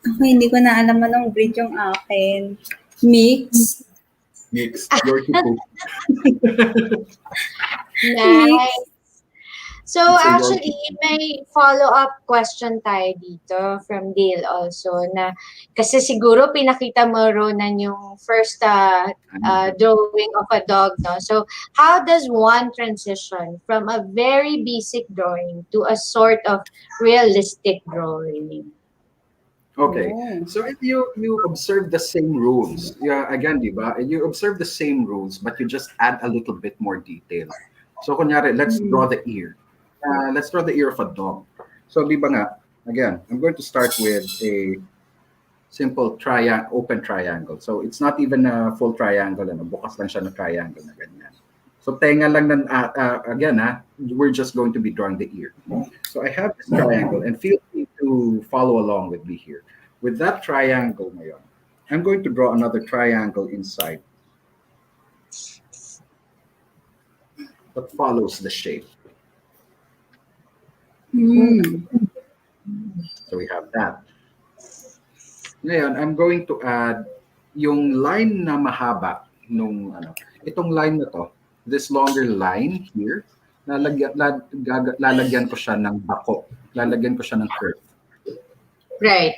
Speaker 11: Ako, hindi ko na alam anong breed yung akin. Mix.
Speaker 10: Yorkie po.
Speaker 7: Nice. So actually, may follow-up question tayo dito from Dale also na kasi siguro pinakita mo Ronan yung first drawing of a dog, no? So how does one transition from a very basic drawing to a sort of realistic drawing?
Speaker 10: Okay, so if you observe the same rules, again, di ba? You observe the same rules, but you just add a little bit more detail. So kunyari, let's draw the ear. Let's draw the ear of a dog. So, di ba nga, again, I'm going to start with a simple open triangle. So, it's not even a full triangle. Bukas lang siya na triangle na ganyan. So, tenga lang again, we're just going to be drawing the ear. So, I have this triangle and feel free to follow along with me here. With that triangle ngayon, I'm going to draw another triangle inside that follows the shape. So we have that. Ngayon, I'm going to add yung line na mahaba nung itong line na to, this longer line here, lalagyan ko siya ng bako. Lalagyan ko siya ng curve.
Speaker 7: Right.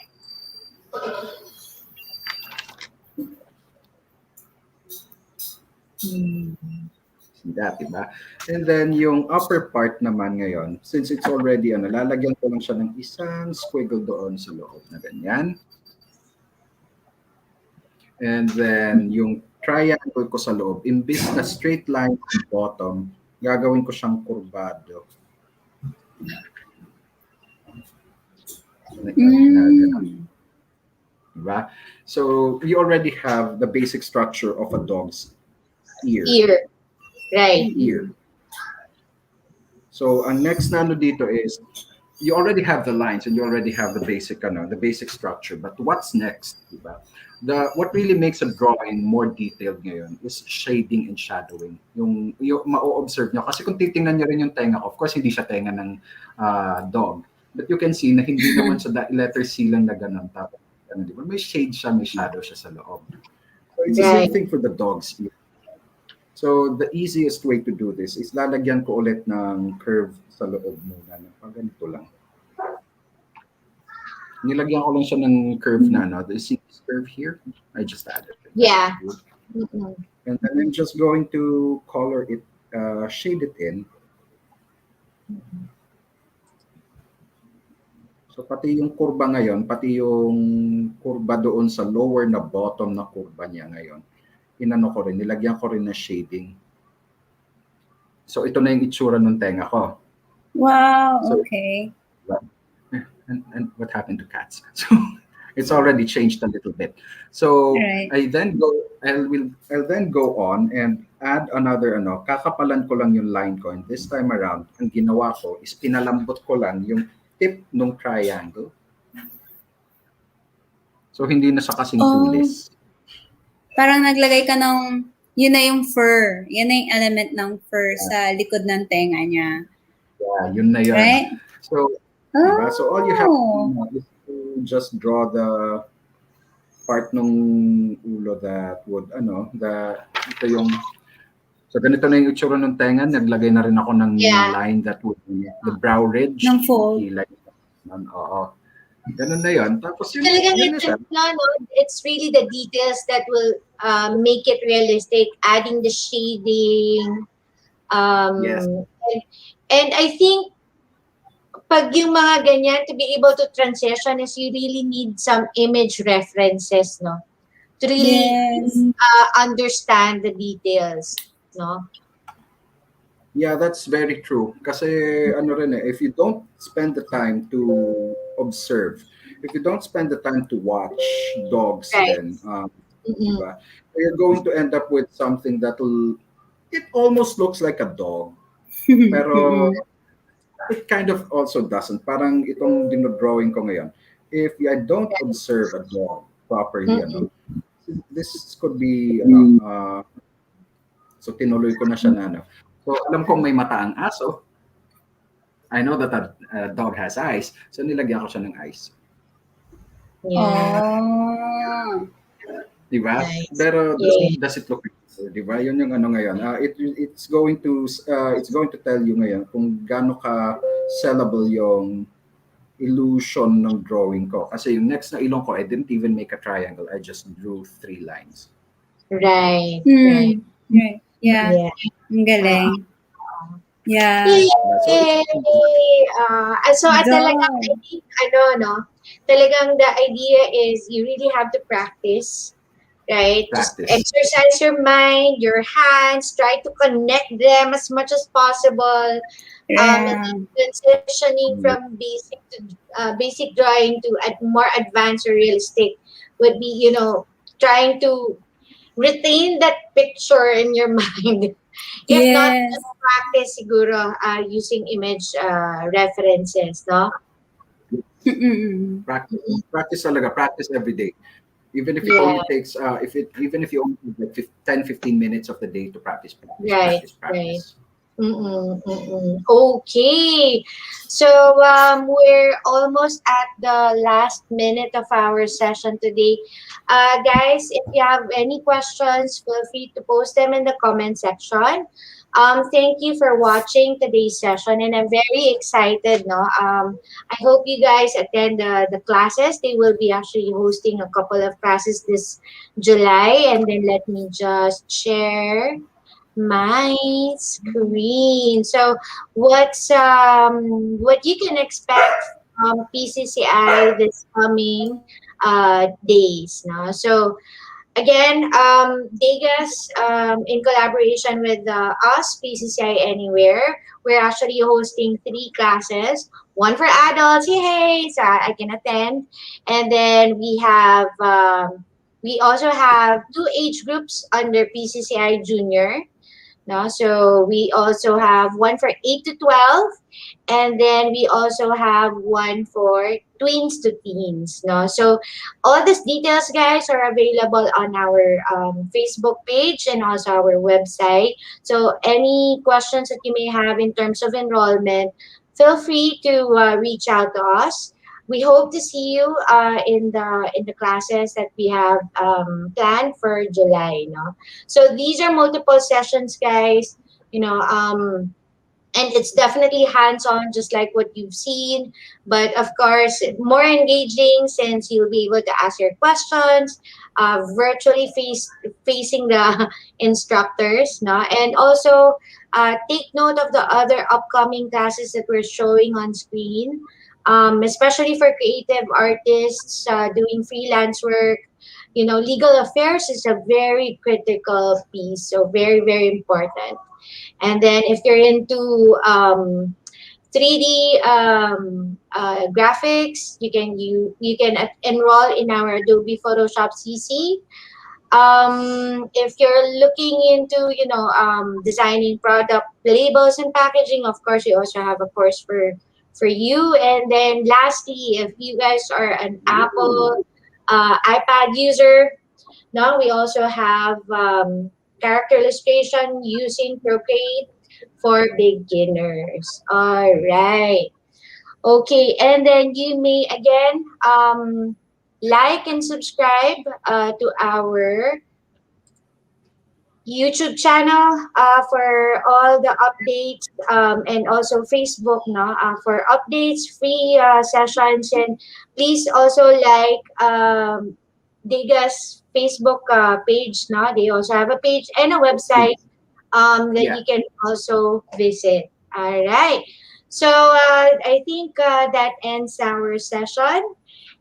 Speaker 10: That, diba? And then yung upper part naman ngayon, since it's already lalagyan ko lang siya ng isang squiggle doon sa loob na ganyan. And then yung triangle ko sa loob, imbis na straight line sa bottom, gagawin ko siyang kurbado. Diba? So you already have the basic structure of a dog's ear.
Speaker 7: Right.
Speaker 10: Ear. So ang next na dito is you already have the lines and you already have the basic structure. But what's next, diba? What really makes a drawing more detailed ngayon is shading and shadowing. Yung ma-observe nyo. Kasi kung titingnan nyo rin yung tenga ko, of course hindi siya tenga ng dog. But you can see na hindi naman sa letter C lang na ganun. Tapos, diba? May shade siya, may shadow siya sa loob. So it's the same thing for the dog's ear. So the easiest way to do this is lalagyan ko ulit ng curve sa loob muna. Pag ganito lang. Nilagyan ko lang siya ng curve na do you see this curve here? I just added it.
Speaker 7: Yeah.
Speaker 10: And then I'm just going to color it, shade it in. So pati yung kurba ngayon, pati yung kurba doon sa lower na bottom na kurba niya ngayon, nilagyan ko rin na shading. So ito na yung itsura ng tenga ko.
Speaker 11: Wow, okay.
Speaker 10: And what happened to cats? So it's already changed a little bit. So I'll then go on and add another kakapalan ko lang yung line ko, and this time around ang ginawa ko is pinalambot ko lang yung tip ng triangle. So hindi na siya kasing tulis.
Speaker 11: Parang naglagay ka ng, yun na yung fur. Yun na yung element ng fur sa likod ng tenga niya.
Speaker 10: Yeah, yun na yun.
Speaker 11: Right?
Speaker 10: So Diba? So all you have to do
Speaker 11: Oh.
Speaker 10: now is to just draw the part nung ulo that would, ito yung, so ganito na yung itsura ng tenga, naglagay na rin ako ng
Speaker 7: Yeah.
Speaker 10: line that would be the brow ridge.
Speaker 11: Ng fold.
Speaker 10: Kilay. Oo. Ganun na yun. Tapos yun,
Speaker 7: Talagang
Speaker 10: yun na
Speaker 7: it's,
Speaker 10: siya.
Speaker 7: no, it's really the details that will make it realistic, adding the shading.
Speaker 10: Yes.
Speaker 7: And I think pag yung mga ganyan, to be able to transition is you really need some image references, no? To really
Speaker 11: Yes.
Speaker 7: understand the details, no?
Speaker 10: Yeah, that's very true. Kasi ano rin if you don't spend the time to observe, if you don't spend the time to watch dogs,
Speaker 7: Right.
Speaker 10: then diba, you're going to end up with something it almost looks like a dog, pero it kind of also doesn't. Parang itong dinodrawing ko ngayon, if I don't observe a dog properly, this could be, so tinuloy ko na siya na, so alam kong may mata ang aso. I know that a dog has eyes, so nilagyan ko siya ng eyes.
Speaker 7: Yeah.
Speaker 11: Oh.
Speaker 10: Diba?
Speaker 7: Nice.
Speaker 10: Pero does it look good? Diba? Yun yung ano ngayon. It's going to tell you ngayon kung gaano ka sellable yung illusion ng drawing ko. Kasi yung next na ilong ko, I didn't even make a triangle. I just drew 3 lines.
Speaker 7: Right.
Speaker 11: Right. Yeah.
Speaker 7: Yeah.
Speaker 11: Ang galing. Yeah.
Speaker 7: Yay! So talagang, I
Speaker 11: Dog.
Speaker 7: think, talagang the idea is you really have to practice, right? Just
Speaker 10: Practice.
Speaker 7: exercise your mind, your hands, try to connect them as much as possible. And then transitioning from basic drawing to more advanced or realistic would be, trying to retain that picture in your mind. If not,
Speaker 11: Yes.
Speaker 7: just practice siguro using image references, no?
Speaker 11: Mm-mm.
Speaker 10: Practice talaga. Practice every day. Even if it only takes, even if you only have like 10-15 minutes of the day to practice.
Speaker 7: Right.
Speaker 10: Practice.
Speaker 7: Okay. So we're almost at the last minute of our session today. Guys, if you have any questions, feel free to post them in the comment section. Thank you for watching today's session, and I'm very excited. No, I hope you guys attend the classes. They will be actually hosting a couple of classes this July, and then let me just share my screen. So what you can expect from PCCI this coming days. No? So again, DEGAS, in collaboration with us, PCCI Anywhere, we're actually hosting 3 classes. One for adults, yay! So I can attend, and then we also have 2 age groups under PCCI Junior. No, so we also have one for 8 to 12, and then we also have one for tweens to teens. No, so all these details, guys, are available on our Facebook page and also our website. So any questions that you may have in terms of enrollment, feel free to reach out to us. We hope to see you in the classes that we have planned for July. No, so these are multiple sessions, guys. And it's definitely hands-on, just like what you've seen, but of course more engaging, since you'll be able to ask your questions virtually facing the instructors, no? And also take note of the other upcoming classes that we're showing on screen, especially for creative artists doing freelance work. Legal affairs is a very critical piece, so very, very important. And then if you're into 3D graphics, you can enroll in our Adobe Photoshop CC. If you're looking into designing product labels and packaging, of course we also have a course for you. And then lastly, if you guys are an Apple iPad user, now we also have character illustration using Procreate for beginners. All right. Okay, and then you may again like and subscribe to our YouTube channel for all the updates, and also Facebook, no, for updates, free sessions, and please also like DEGAS Facebook page, no. They also have a page and a website that
Speaker 10: Yeah.
Speaker 7: you can also visit. All right. So I think that ends our session.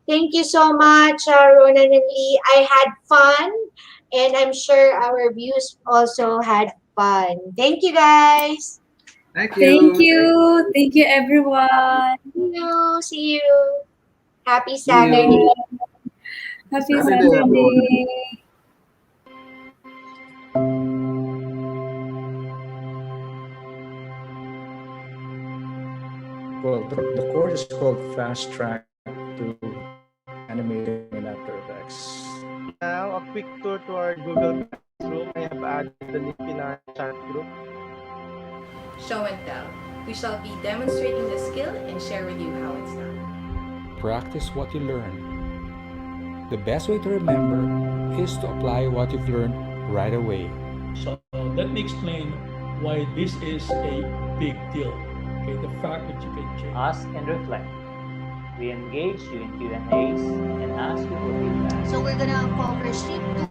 Speaker 7: Thank you so much, Ronan and Lee. I had fun, and I'm sure our viewers also had fun. Thank you, guys.
Speaker 10: Thank
Speaker 11: Thank
Speaker 10: you. Thank
Speaker 11: you.
Speaker 10: you.
Speaker 11: Thank you, everyone.
Speaker 7: See you. See you. Happy
Speaker 10: See
Speaker 7: Saturday.
Speaker 10: you.
Speaker 11: Happy
Speaker 10: Saturday, everyone.
Speaker 11: Saturday.
Speaker 1: Well, the course is called Fast Track to Animating in After Effects.
Speaker 2: Now, a quick tour to our Google Classroom. I have added the link in our chat group.
Speaker 3: Show and tell. We shall be demonstrating the skill and share with you how it's done.
Speaker 4: Practice what you learn. The best way to remember is to apply what you've learned right away.
Speaker 5: So let me explain why this is a big deal. Okay, the fact that you can change.
Speaker 6: Ask and reflect. We engage you in Q&As and ask you for feedback.
Speaker 7: So we're gonna cover sheet tools,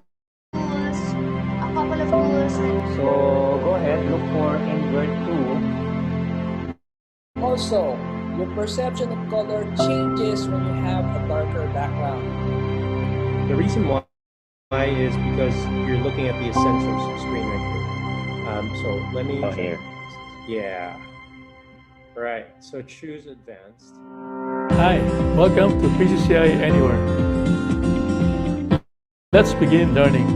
Speaker 7: a couple of tools.
Speaker 6: So go ahead, look for invert 2.
Speaker 8: Also, your perception of color changes when you have a darker background.
Speaker 9: The reason why is because you're looking at the essentials screen right here. So let me.
Speaker 6: Oh, here.
Speaker 9: Yeah. Right. So choose advanced.
Speaker 5: Hi, welcome to PCCI Anywhere. Let's begin learning.